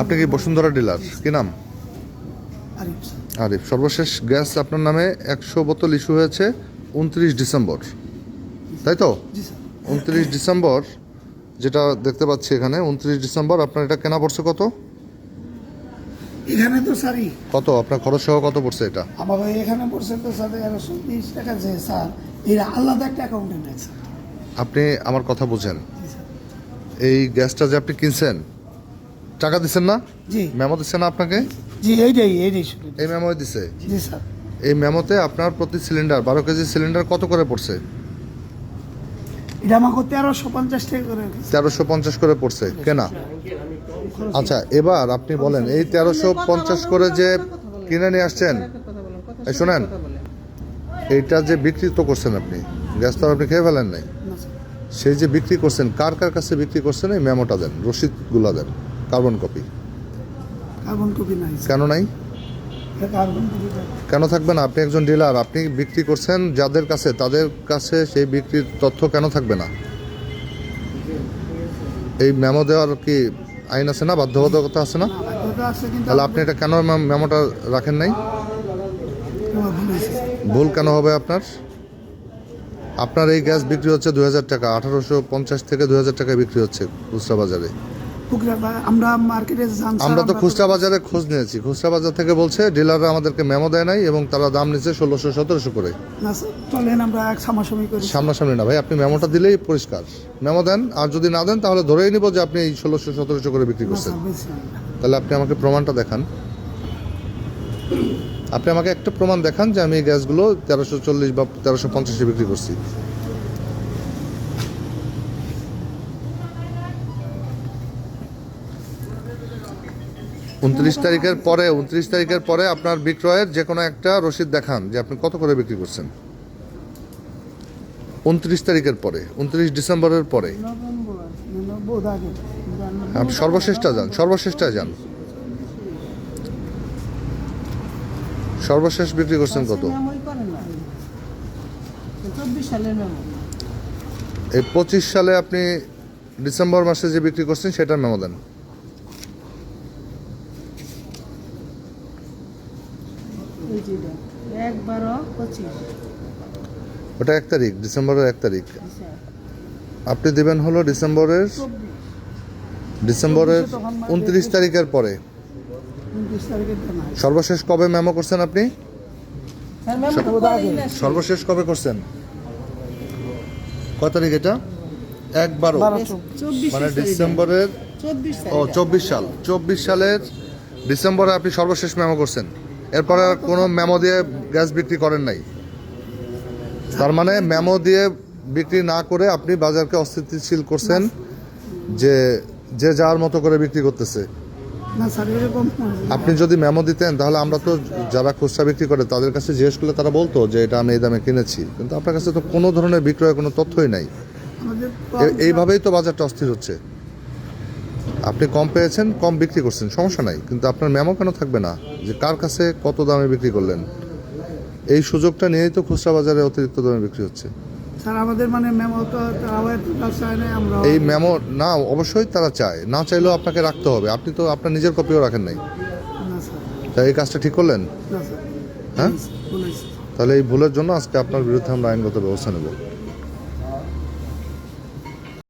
আপনি কি বসুন্ধরা ডিলার? কি নাম? আরিফ। সর্বশেষ গ্যাস আপনার নামে 100 বোতল ইস্যু হয়েছে 29 ডিসেম্বর, তাই তো? 29 ডিসেম্বর যেটা দেখতে পাচ্ছি এখানে, 29 ডিসেম্বর আপনার এটা কেনা পড়ছে কত? এখানে তো স্যারই কত আপনার খরচ সহ কত পড়ছে এটা? আমার এখানে পড়ছে তো স্যার 120 টাকা, যে স্যার এর আলাদা একটা অ্যাকাউন্টে নেই স্যার। আপনি আমার কথা বুঝেন, এই গ্যাসটা যে আপনি কিনছেন টাকা দিচ্ছেন না? জি মেমো দিচ্ছে না আপনাকে? জি এইটাই শুধু। এই মেমো দিছে। জি স্যার। এই মেমোতে আপনার প্রতি সিলিন্ডার 12 কেজি সিলিন্ডার কত করে পড়ছে? এটা আমাকে 1350 টাকা করে 1350 করে পড়ছে কেনা। আচ্ছা, এবার আপনি বলেন এই 1350 করে যে কিনে নিয়ে আসছেন, এই শোনেন, এইটা যে বিক্রি তো করছেন আপনি, গ্যাস তো আপনি খেয়ে ফেলেন নাই, না স্যার। সেই যে বিক্রি করছেন কার কার কাছে বিক্রি করছেন এই মেমোটা দেন, রসিদগুলো দেন, কার্বন কপি। কার্বন কপি নাই স্যার। কেন নাই? কার্বন কপি কেন থাকবে না? আপনি একজন ডিলার, আপনি বিক্রি করছেন যাদের কাছে, তাদের কাছে সেই বিক্রির তথ্য কেন থাকবে না? এই মেমো দেওয়ার কি আইন আছে না, বাধ্যবাধকতা আছে না? বাধ্যতা আছে, কিন্তু তাহলে আপনি এটা কেন মেমোটা রাখেন নাই? আমার ভুল হয়েছে স্যার। ভুল কেন হবে আপনার? আপনার এই গ্যাস বিক্রি হচ্ছে 2000 টাকা, 1850 থেকে 2000 টাকায় বিক্রি হচ্ছে খুচরা বাজারে। আমরা মার্কেটে যান স্যার, আমরা তো খুচরা বাজারে খোঁজ নিয়েছি, খুচরা বাজার থেকে বলছে ডিলাররা আমাদেরকে মেমো দেয় নাই এবং তারা দাম নিচ্ছে 1600-1700 করে। না স্যার, চলেন আমরা এক সামনাসামনি করি। সামনাসামনি না ভাই, আপনি মেমোটা দিলেই পরিষ্কার। মেমো দেন, আর যদি না দেন তাহলে ধরেই নিব যে আপনি এই 1600-1700 করে বিক্রি না করছেন। স্যার, বুঝছি না। তাহলে আপনি আমাকে প্রমাণটা দেখান। আপনি আমাকে একটা প্রমাণ দেখান যে আমি এই গ্যাসগুলো 1340 বা 1350-এ বিক্রি করছি। উনত্রিশ তারিখের পরে আপনার বিক্রয়ের যে কোনো একটা রসিদ দেখান যে আপনি কত করে বিক্রি করছেন। 29 তারিখের পরে, 29 ডিসেম্বরের পরে বোধ আগে আপনি সর্বশেষটা যান। সর্বশেষ বিক্রি করছেন কত? 24 সালের মেমো। এই 25 সালে আপনি ডিসেম্বর মাসে যে বিক্রি করছেন সেটার মেমো দেন। এই যে এটা 1/12/25। ওটা 1 তারিখ, ডিসেম্বরের 1 তারিখ। আপনি দিবেন হলো ডিসেম্বরের 29 তারিখের পরে। 29 তারিখের দিন হয়। সর্বশেষ কবে মেমো করছেন আপনি? স্যার মেমো তো করেই না। সর্বশেষ কবে করছেন? কয় তারিখ এটা? 1/12 24 মানে ডিসেম্বরের 24 সাল 24 সালের ডিসেম্বরে আপনি সর্বশেষ মেমো করছেন। এরপরে আর কোনো মেমো দিয়ে গ্যাস বিক্রি করেন নাই। তার মানে মেমো দিয়ে বিক্রি না করে আপনি বাজারকে অস্থিতিশীল করছেন, যে যে যার মতো করে বিক্রি করতেছে। না স্যার, এরকম আপনি যদি মেমো দিতেন তাহলে আমরা তো যারা খুচরা বিক্রি করে তাদের কাছে জিজ্ঞেস করলে তারা বলতো যে এটা আমি এই দামে কিনেছি, কিন্তু আপনার কাছে তো কোনো ধরনের বিক্রয়ের কোনো তথ্যই নাই। আমাদের এইভাবেই তো বাজারটা অস্থির হচ্ছে। আপনি কম পেয়েছেন, কম বিক্রি করছেন, সমস্যা নাই, কিন্তু আপনার মেমো কেন থাকবে না যে কার কাছে কত দামে বিক্রি করলেন? এই সুযোগটা নিয়েই তো খুচরা বাজারে অতিরিক্ত দামে বিক্রি হচ্ছে। স্যার আমাদের মানে মেমো তো তারাও এত চায় না, আমরা এই মেমো না, অবশ্যই তারা চায়, না চাইলেও আপনাকে রাখতে হবে। আপনি তো আপনার নিজের কপিও রাখেন নাই, না স্যার, তাই এই কাজটা ঠিক করলেন? না স্যার, হ্যাঁ, বলেছি। তাহলে এই ভুলের জন্য আজকে আপনার বিরুদ্ধে আমরা আইনগত ব্যবস্থা নেব।